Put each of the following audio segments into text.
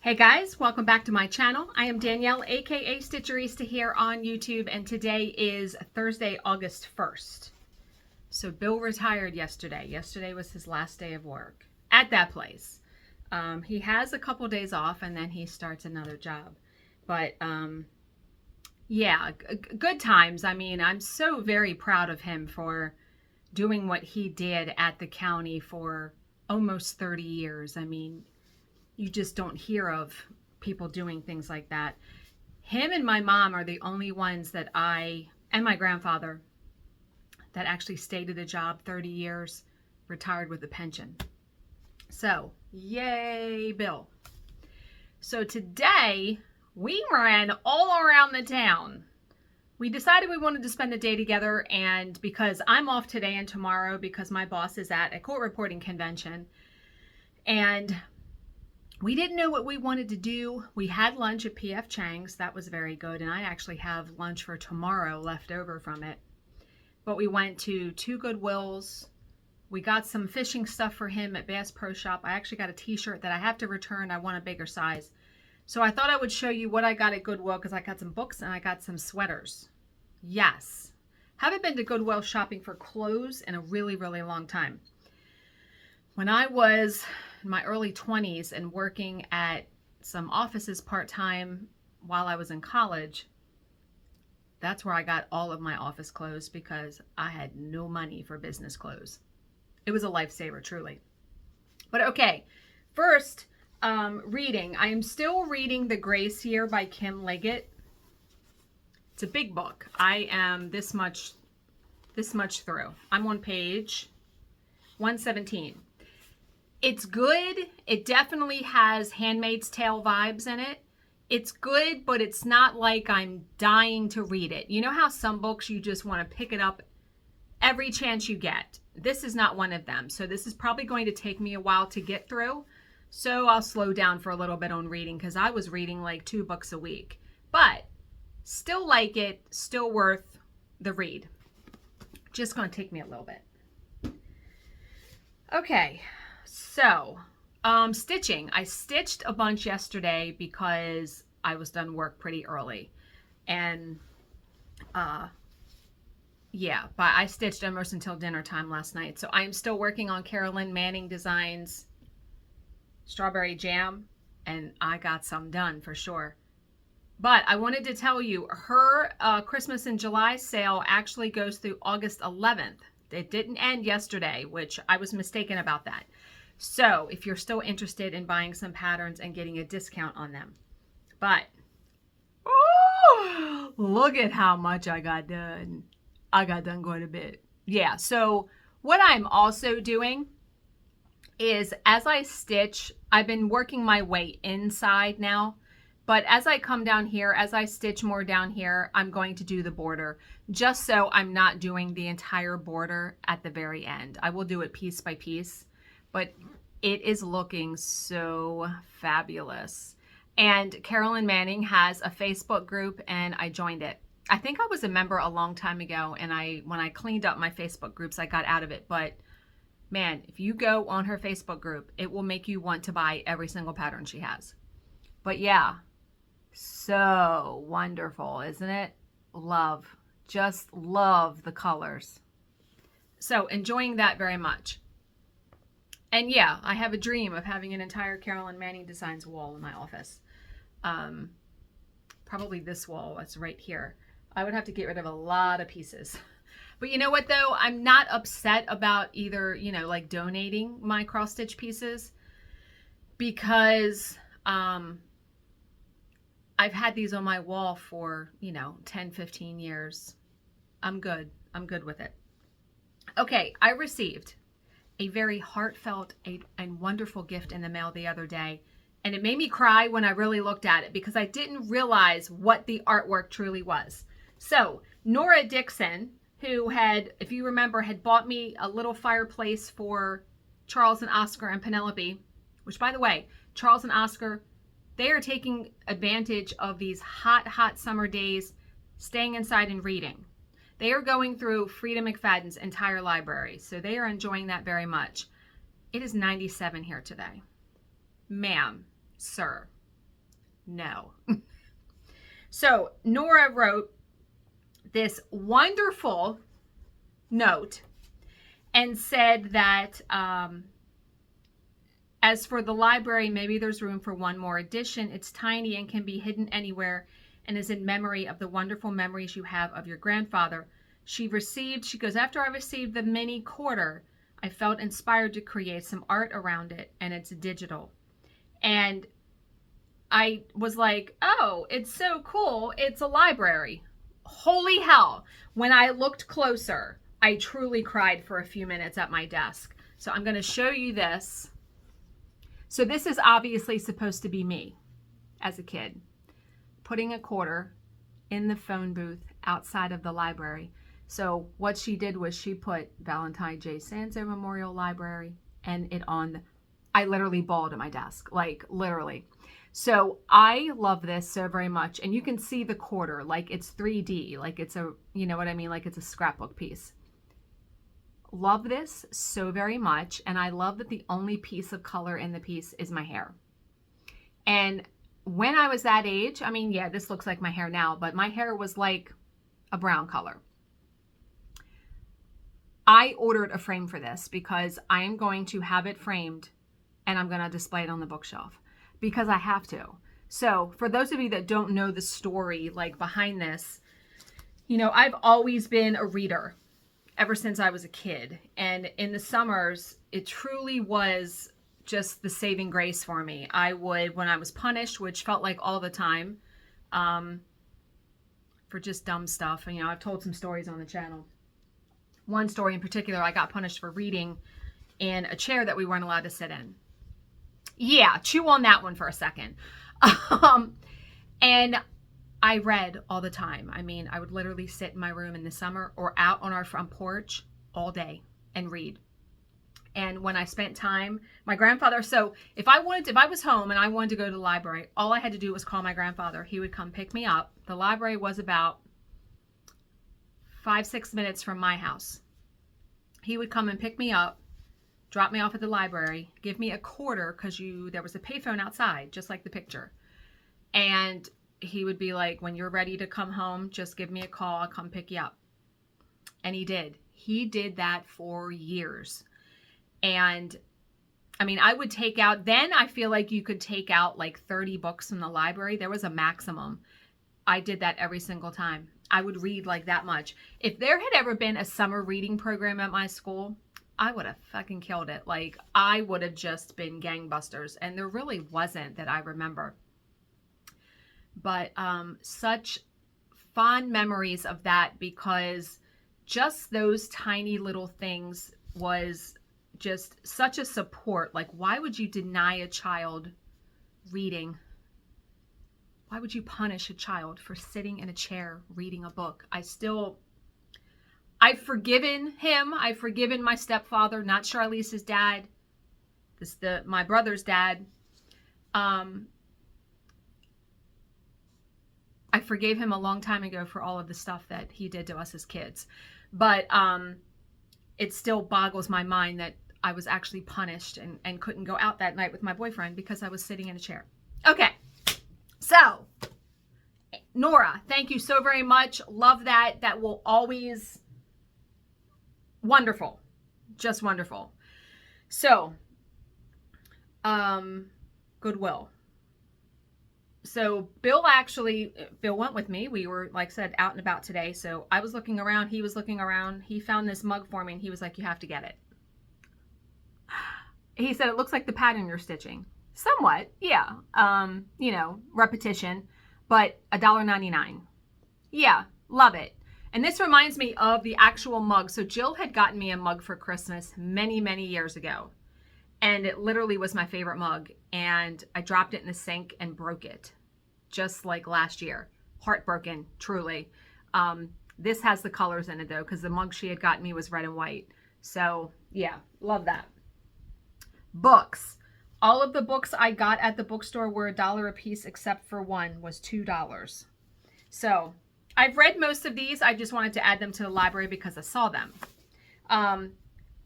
Hey guys, welcome back to my channel. I am Danielle, aka Stitcherista here on YouTube, and today is Thursday, August 1st. So Bill retired yesterday. Yesterday was his last day of work at that place. He has a couple days off and then he starts another job. But yeah, good times. I mean, I'm so very proud of him for doing what he did at the county for almost 30 years. I mean, you just don't hear of people doing things like that. Him and my mom are the only ones that and my grandfather, that actually stayed at a job 30 years, retired with a pension. So, yay, Bill. So today, we ran all around the town. We decided we wanted to spend the day together, and because I'm off today and tomorrow because my boss is at a court reporting convention, and we didn't know what we wanted to do. We had lunch at P.F. Chang's. That was very good, and I actually have lunch for tomorrow left over from it. But we went to two Goodwills. We got some fishing stuff for him at Bass Pro Shop. I actually got a t-shirt that I have to return. I want a bigger size. So I thought I would show you what I got at Goodwill because I got some books and I got some sweaters. Yes. Haven't been to Goodwill shopping for clothes in a really, really long time. When I was in my early 20s and working at some offices part-time while I was in college, that's where I got all of my office clothes because I had no money for business clothes. It was a lifesaver, truly. But okay, first, reading. I am still reading The Grace Year by Kim Liggett. It's a big book. I am this much through. I'm on page 117. It's good. It definitely has Handmaid's Tale vibes in it. It's good, but it's not like I'm dying to read it. You know how some books you just want to pick it up every chance you get? This is not one of them. So this is probably going to take me a while to get through. So I'll slow down for a little bit on reading because I was reading like 2 books a week. But still like it, still worth the read. Just going to take me a little bit. Okay, so stitching. I stitched a bunch yesterday because I was done work pretty early. And yeah, but I stitched almost until dinner time last night. So I'm still working on Carolyn Manning Designs strawberry jam, and I got some done for sure. But I wanted to tell you, her Christmas in July sale actually goes through August 11th. It didn't end yesterday, which I was mistaken about that. So if you're still interested in buying some patterns and getting a discount on them. But, oh, look at how much I got done. I got done quite a bit. Yeah, so what I'm also doing is as I stitch, I've been working my way inside now. But as I come down here, as I stitch more down here, I'm going to do the border just so I'm not doing the entire border at the very end. I will do it piece by piece, but it is looking so fabulous. And Carolyn Manning has a Facebook group and I joined it. I think I was a member a long time ago, and when I cleaned up my Facebook groups, I got out of it. But man, if you go on her Facebook group, it will make you want to buy every single pattern she has. But yeah, so wonderful, isn't it? Love, just love the colors. So enjoying that very much. And yeah, I have a dream of having an entire Carolyn Manning Designs wall in my office. Probably this wall that's right here. I would have to get rid of a lot of pieces. But you know what though? I'm not upset about either, you know, like donating my cross stitch pieces because I've had these on my wall for, you know, 10, 15 years. I'm good. I'm good with it. Okay, I received a very heartfelt and wonderful gift in the mail the other day. And it made me cry when I really looked at it because I didn't realize what the artwork truly was. So Nora Dixon, who had, if you remember, had bought me a little fireplace for Charles and Oscar and Penelope, which by the way, Charles and Oscar, they are taking advantage of these hot, hot summer days, staying inside and reading. They are going through Frida McFadden's entire library, so they are enjoying that very much. It is 97 here today. Ma'am, sir, No. So Nora wrote this wonderful note and said that as for the library, maybe there's room for one more edition. It's tiny and can be hidden anywhere and is in memory of the wonderful memories you have of your grandfather. She goes, after I received the mini quarter, I felt inspired to create some art around it, and it's digital. And I was like, oh, it's so cool. It's a library. Holy hell. When I looked closer, I truly cried for a few minutes at my desk. So I'm going to show you this. So this is obviously supposed to be me as a kid, putting a quarter in the phone booth outside of the library. So what she did was she put Valentine J. Sanzo Memorial Library and it on, I literally bawled at my desk, like literally. So I love this so very much. And you can see the quarter, like it's 3D, like it's a, you know what I mean? Like it's a scrapbook piece. Love this so very much. And I love that the only piece of color in the piece is my hair. And when I was that age, I mean, yeah, this looks like my hair now, but my hair was like a brown color. I ordered a frame for this because I am going to have it framed and I'm going to display it on the bookshelf because I have to. So for those of you that don't know the story, like behind this, you know, I've always been a reader ever since I was a kid. And in the summers, it truly was just the saving grace for me. I would, when I was punished, which felt like all the time, for just dumb stuff. And, you know, I've told some stories on the channel. One story in particular, I got punished for reading in a chair that we weren't allowed to sit in. Yeah, chew on that one for a second. And I read all the time. I mean, I would literally sit in my room in the summer or out on our front porch all day and read. And when I spent time, my grandfather, so if I was home and I wanted to go to the library, all I had to do was call my grandfather. He would come pick me up. The library was about 5-6 minutes from my house. He would come and pick me up, drop me off at the library, give me a quarter because there was a payphone outside, just like the picture. And he would be like, when you're ready to come home, just give me a call. I'll come pick you up. And he did. He did that for years. And I mean, I would take out, then I feel like you could take out like 30 books from the library. There was a maximum. I did that every single time. I would read like that much. If there had ever been a summer reading program at my school, I would have fucking killed it. Like I would have just been gangbusters. And there really wasn't that I remember. But such fond memories of that because just those tiny little things was just such a support. Like, why would you deny a child reading? Why would you punish a child for sitting in a chair reading a book? I've forgiven him. I've forgiven my stepfather, not Charlize's dad. My brother's dad. I forgave him a long time ago for all of the stuff that he did to us as kids. But it still boggles my mind that I was actually punished and couldn't go out that night with my boyfriend because I was sitting in a chair. Okay. So, Nora, thank you so very much. Love that. That will always... Wonderful. Just wonderful. So, Goodwill. So Bill went with me. We were, like I said, out and about today. So I was looking around. He was looking around. He found this mug for me and he was like, you have to get it. He said, it looks like the pattern you're stitching. Somewhat. Yeah. You know, repetition, but $1.99. Yeah. Love it. And this reminds me of the actual mug. So Jill had gotten me a mug for Christmas many, many years ago. And it literally was my favorite mug. And I dropped it in the sink and broke it. Just like last year. Heartbroken, truly. This has the colors in it though, because the mug she had gotten me was red and white. So yeah, love that. Books. All of the books I got at the bookstore were $1 a piece except for one was $2. So I've read most of these. I just wanted to add them to the library because I saw them.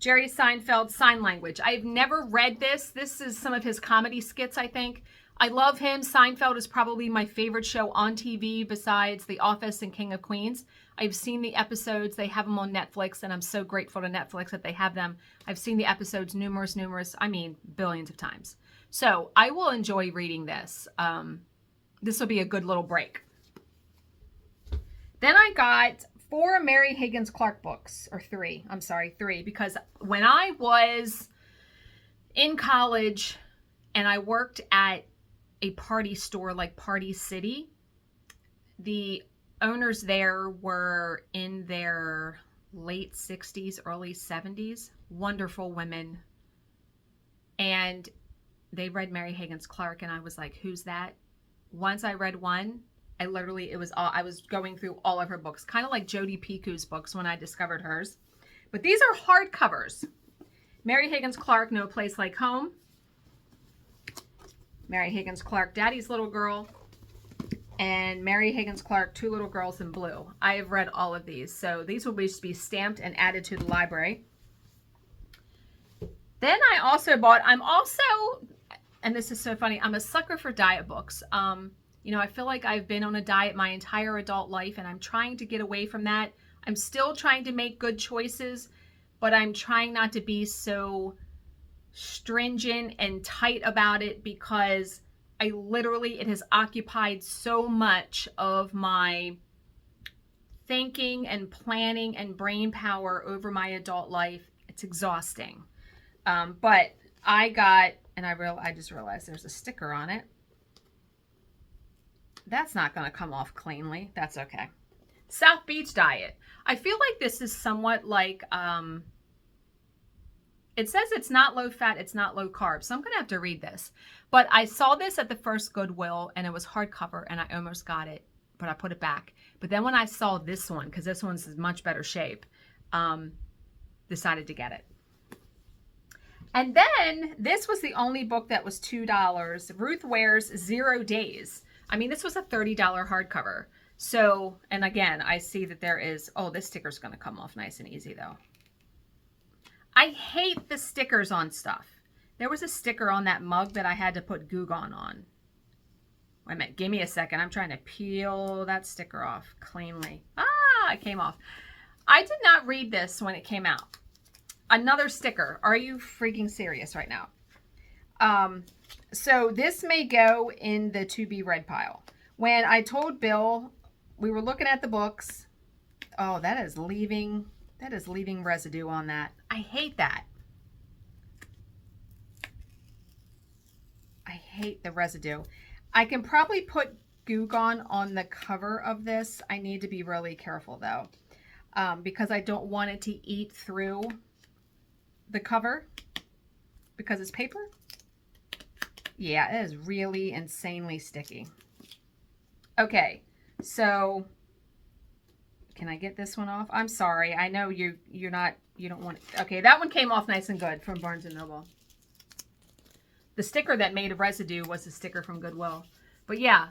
Jerry Seinfeld's Sign Language. I've never read this. This is some of his comedy skits, I think. I love him. Seinfeld is probably my favorite show on TV besides The Office and King of Queens. I've seen the episodes. They have them on Netflix, and I'm so grateful to Netflix that they have them. I've seen the episodes numerous, I mean, billions of times. So I will enjoy reading this. This will be a good little break. Then I got 4 Mary Higgins Clark books, or 3, I'm sorry, 3, because when I was in college and I worked at a party store like Party City, the owners there were in their late 60s, early 70s, wonderful women, and they read Mary Higgins Clark, and I was like, who's that? Once I read one, I was going through all of her books, kind of like Jodi Picoult's books when I discovered hers. But these are hardcovers. Mary Higgins Clark, No Place Like Home. Mary Higgins Clark, Daddy's Little Girl. And Mary Higgins Clark, Two Little Girls in Blue. I have read all of these. So these will just be stamped and added to the library. Then I also bought, and this is so funny, I'm a sucker for diet books. You know, I feel like I've been on a diet my entire adult life, and I'm trying to get away from that. I'm still trying to make good choices, but I'm trying not to be so stringent and tight about it, because it has occupied so much of my thinking and planning and brain power over my adult life. It's exhausting. But I got, and I just realized there's a sticker on it. That's not going to come off cleanly. That's okay. South Beach Diet. I feel like this is somewhat like, it says it's not low fat, it's not low carb. So I'm going to have to read this. But I saw this at the first Goodwill, and it was hardcover, and I almost got it, but I put it back. But then when I saw this one, because this one's in much better shape, decided to get it. And then this was the only book that was $2. Ruth Ware's 0 Days. I mean, this was a $30 hardcover. So, and again, I see that there is, oh, this sticker's going to come off nice and easy though. I hate the stickers on stuff. There was a sticker on that mug that I had to put Goo Gone on. Wait a minute, give me a second. I'm trying to peel that sticker off cleanly. Ah, it came off. I did not read this when it came out. Another sticker. Are you freaking serious right now? So this may go in the to be read pile. When I told Bill, we were looking at the books. Oh, that is leaving residue on that. I hate that. I hate the residue. I can probably put Goo Gone on the cover of this. I need to be really careful though, because I don't want it to eat through the cover because it's paper. Yeah, it is really insanely sticky. Okay, so can I get this one off? I'm sorry. I know you don't want it. Okay, that one came off nice and good from Barnes & Noble. The sticker that made a residue was a sticker from Goodwill. But yeah,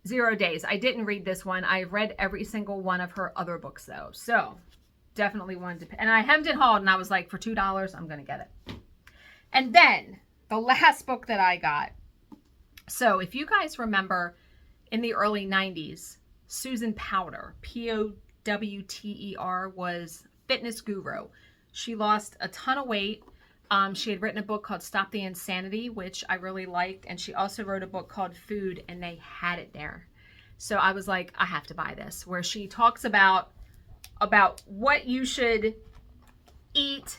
0 Days. I didn't read this one. I read every single one of her other books though. So definitely wanted to, and I hemmed and hawed, and I was like, for $2, I'm going to get it. And then the last book that I got. So if you guys remember in the early 90s, Susan Powter, Powter, was fitness guru. She lost a ton of weight. She had written a book called Stop the Insanity, which I really liked. And she also wrote a book called Food, and they had it there. So I was like, I have to buy this, where she talks about what you should eat.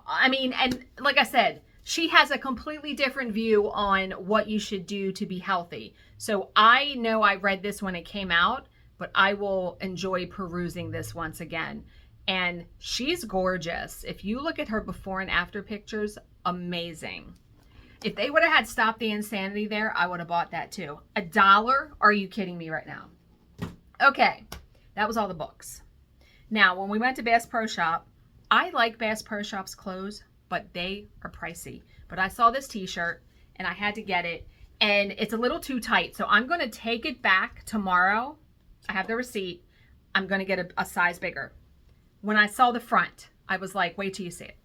I mean, and like I said, she has a completely different view on what you should do to be healthy. So I know I read this when it came out, but I will enjoy perusing this once again. And she's gorgeous. If you look at her before and after pictures, amazing. If they would have had Stop the Insanity there, I would have bought that too. $1? Are you kidding me right now? Okay, that was all the books. Now, when we went to Bass Pro Shop, I like Bass Pro Shop's clothes, but they are pricey. But I saw this t-shirt and I had to get it, and it's a little too tight. So I'm going to take it back tomorrow. I have the receipt. I'm going to get a size bigger. When I saw the front, I was like, wait till you see it.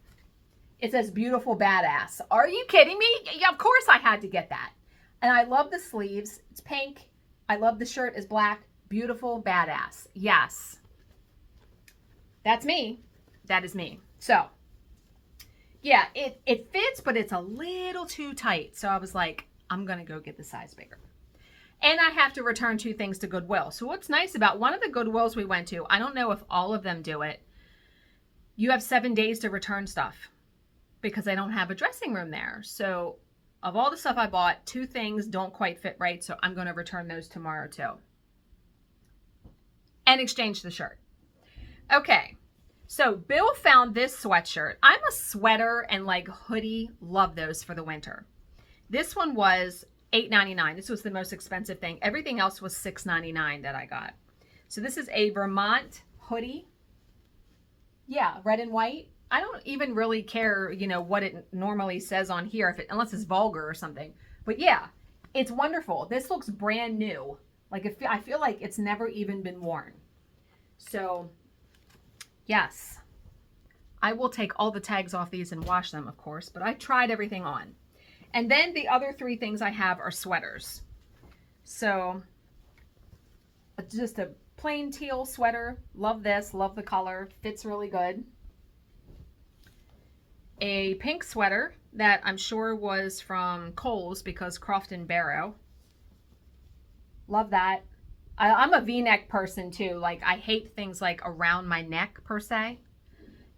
It says beautiful badass. Are you kidding me? Yeah, of course I had to get that. And I love the sleeves. It's pink. I love the shirt is black. Beautiful badass. Yes. That's me. That is me. So, yeah, it fits, but it's a little too tight. So I was like, I'm going to go get the size bigger. And I have to return 2 things to Goodwill. So what's nice about one of the Goodwills we went to, I don't know if all of them do it. You have 7 days to return stuff because I don't have a dressing room there. So of all the stuff I bought, 2 things don't quite fit right. So I'm going to return those tomorrow too. And exchange the shirt. Okay. So Bill found this sweatshirt. I'm a sweater and like hoodie. Love those for the winter. This one was $8.99. This was the most expensive thing. Everything else was $6.99 that I got. So this is a Vermont hoodie. Yeah, red and white. I don't even really care, you know, what it normally says on here, if it, unless it's vulgar or something. But yeah, it's wonderful. This looks brand new. Like I feel like it's never even been worn. So yes, I will take all the tags off these and wash them, of course, but I tried everything on. And then the other 3 things I have are sweaters. So just a plain teal sweater. Love this, love the color, fits really good. A pink sweater that I'm sure was from Kohl's because Crofton Barrow. Love that. I'm a V-neck person too. Like I hate things like around my neck per se.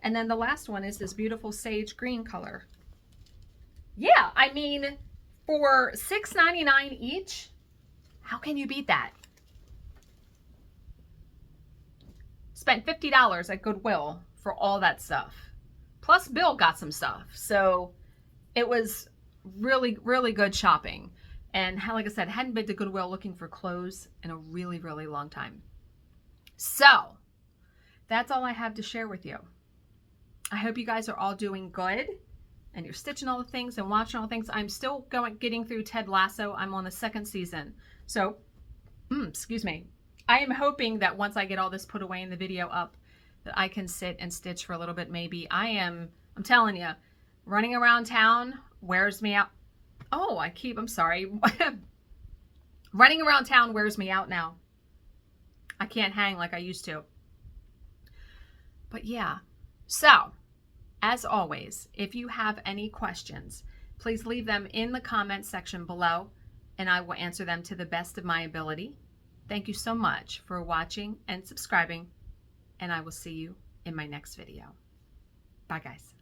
And then the last one is this beautiful sage green color. Yeah, I mean, for $6.99 each, how can you beat that? Spent $50 at Goodwill for all that stuff. Plus Bill got some stuff. So it was really, really good shopping. And like I said, hadn't been to Goodwill looking for clothes in a really, really long time. So that's all I have to share with you. I hope you guys are all doing good and you're stitching all the things and watching all the things. I'm still getting through Ted Lasso. I'm on the 2nd season. So, excuse me. I am hoping that once I get all this put away in the video up, that I can sit and stitch for a little bit maybe. I'm telling you, running around town wears me out. Oh, I'm sorry. Running around town wears me out now. I can't hang like I used to. But yeah, so as always, if you have any questions, please leave them in the comment section below and I will answer them to the best of my ability. Thank you so much for watching and subscribing, and I will see you in my next video. Bye, guys.